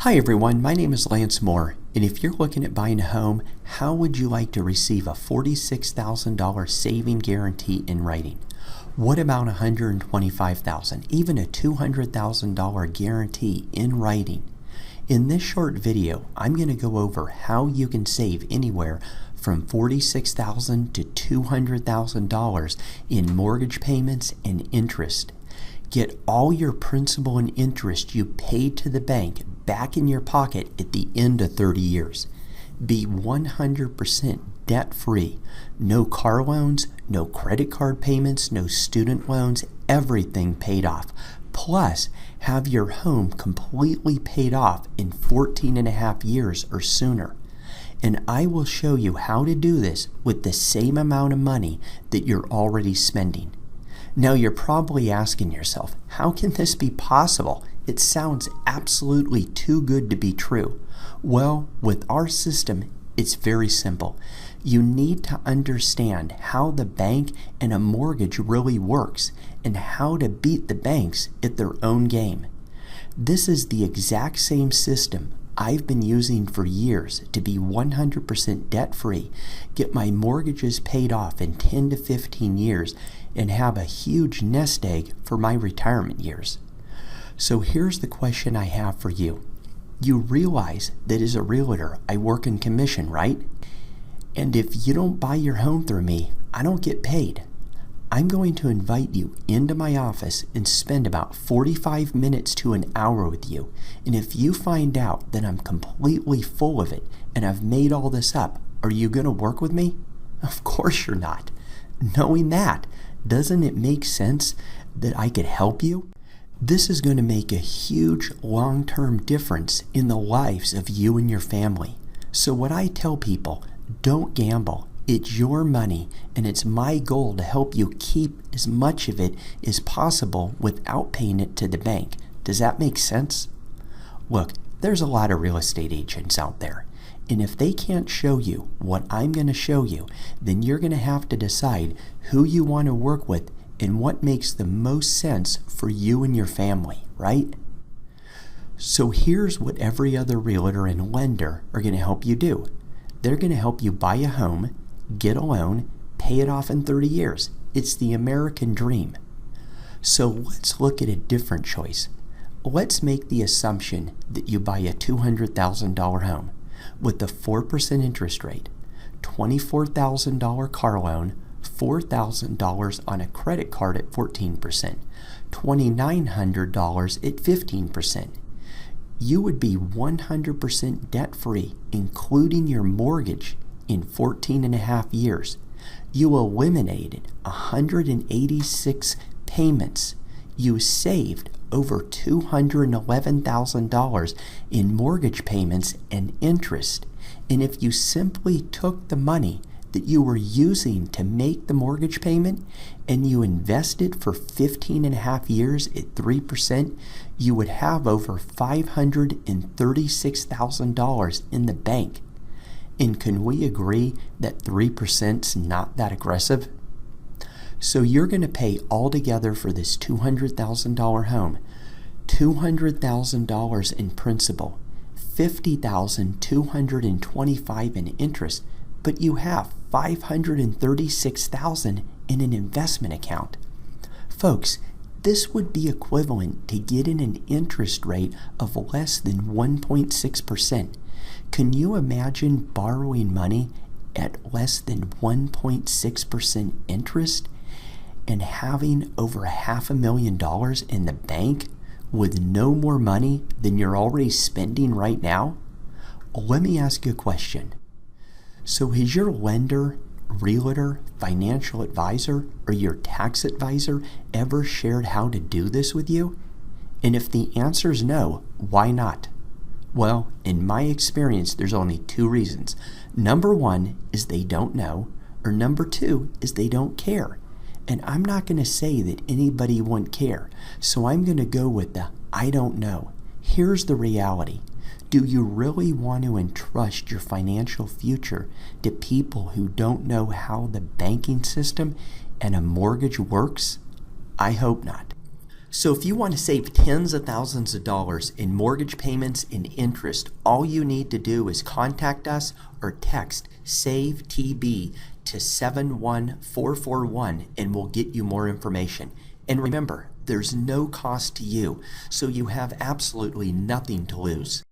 Hi everyone, my name is Lance Mohr, and if you're looking at buying a home, how would you like to receive a $46,000 saving guarantee in writing? What about $125,000, even a $200,000 guarantee in writing? In this short video, I'm going to go over how you can save anywhere from $46,000 to $200,000 in mortgage payments and interest. Get all your principal and interest you paid to the bank back in your pocket at the end of 30 years. Be 100% debt-free. No car loans, no credit card payments, no student loans, everything paid off. Plus, have your home completely paid off in 14 and a half years or sooner. And I will show you how to do this with the same amount of money that you're already spending. Now you're probably asking yourself, how can this be possible? It sounds absolutely too good to be true. Well, with our system, it's very simple. You need to understand how the bank and a mortgage really works and how to beat the banks at their own game. This is the exact same system I've been using for years to be 100% debt-free, get my mortgages paid off in 10 to 15 years, and have a huge nest egg for my retirement years. So here's the question I have for you. You realize that as a realtor, I work in commission, right? And if you don't buy your home through me, I don't get paid. I'm going to invite you into my office and spend about 45 minutes to an hour with you. And if you find out that I'm completely full of it and I've made all this up, are you going to work with me? Of course you're not. Knowing that, doesn't it make sense that I could help you? This is going to make a huge long-term difference in the lives of you and your family. So what I tell people, don't gamble. It's your money, and it's my goal to help you keep as much of it as possible without paying it to the bank. Does that make sense? Look, there's a lot of real estate agents out there, and if they can't show you what I'm going to show you, then you're going to have to decide who you want to work with and what makes the most sense for you and your family, right? So here's what every other realtor and lender are going to help you do. They're going to help you buy a home, get a loan, pay it off in 30 years. It's the American dream. So let's look at a different choice. Let's make the assumption that you buy a $200,000 home with a 4% interest rate, $24,000 car loan, $4,000 on a credit card at 14%, $2,900 at 15%. You would be 100% debt-free, including your mortgage, in 14 and a half years. You eliminated 186 payments. You saved over $211,000 in mortgage payments and interest. And if you simply took the money that you were using to make the mortgage payment and you invested for 15 and a half years at 3%, you would have over $536,000 in the bank. And can we agree that 3% is not that aggressive? So you're going to pay altogether for this $200,000 home, $200,000 in principal, $50,225 in interest, but you have $536,000 in an investment account. Folks, this would be equivalent to getting an interest rate of less than 1.6%. Can you imagine borrowing money at less than 1.6% interest and having over $500,000 in the bank with no more money than you're already spending right now? Let me ask you a question. So has your lender, realtor, financial advisor, or your tax advisor ever shared how to do this with you? And if the answer is no, why not? Well, in my experience, there's only two reasons. Number one is they don't know, or number two is they don't care. And I'm not going to say that anybody won't care, so I'm going to go with the I don't know. Here's the reality. Do you really want to entrust your financial future to people who don't know how the banking system and a mortgage works? I hope not. So if you want to save tens of thousands of dollars in mortgage payments and interest, all you need to do is contact us or text SAVE-TB to 71441 and we'll get you more information. And remember, there's no cost to you, so you have absolutely nothing to lose.